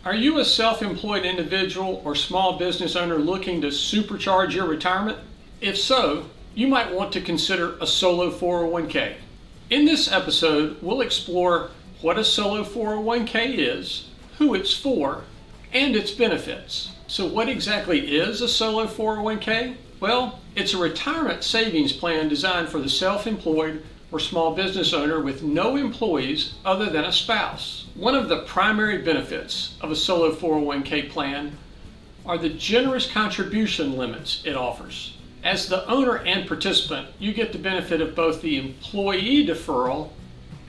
Are you a self-employed individual or small business owner looking to supercharge your retirement? If so, you might want to consider a solo 401k. In this episode, we'll explore what a solo 401k is, who it's for, and its benefits. So what exactly is a solo 401k? Well, it's a retirement savings plan designed for the self-employed or small business owner with no employees other than a spouse. One of the primary benefits of a solo 401k plan are the generous contribution limits it offers. As the owner and participant, you get the benefit of both the employee deferral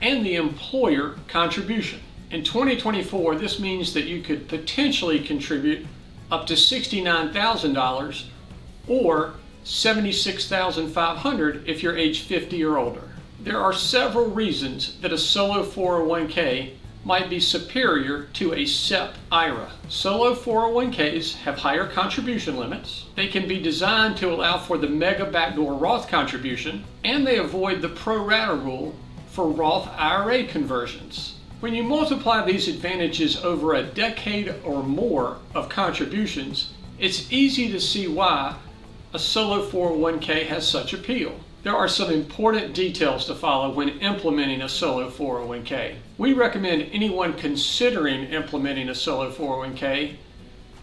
and the employer contribution. In 2024, this means that you could potentially contribute up to $69,000 or $76,500 if you're age 50 or older. There are several reasons that a solo 401k might be superior to a SEP-IRA. Solo 401ks have higher contribution limits. They can be designed to allow for the mega backdoor Roth contribution, and they avoid the pro rata rule for Roth IRA conversions. When you multiply these advantages over a decade or more of contributions, it's easy to see why a solo 401k has such appeal. There are some important details to follow when implementing a solo 401k. We recommend anyone considering implementing a solo 401k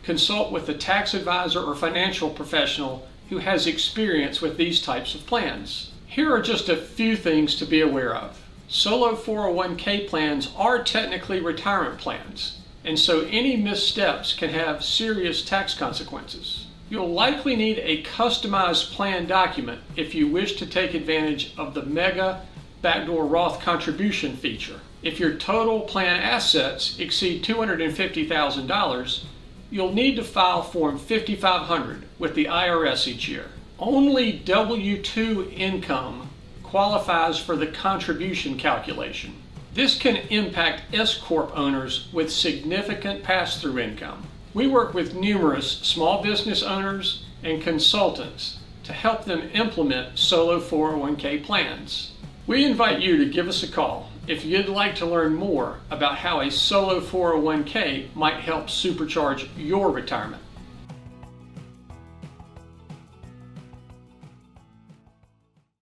consult with a tax advisor or financial professional who has experience with these types of plans. Here are just a few things to be aware of. Solo 401k plans are technically retirement plans, and so any missteps can have serious tax consequences. You'll likely need a customized plan document if you wish to take advantage of the mega backdoor Roth contribution feature. If your total plan assets exceed $250,000, you'll need to file Form 5500 with the IRS each year. Only W-2 income qualifies for the contribution calculation. This can impact S-Corp owners with significant pass-through income. We work with numerous small business owners and consultants to help them implement solo 401k plans. We invite you to give us a call if you'd like to learn more about how a solo 401k might help supercharge your retirement.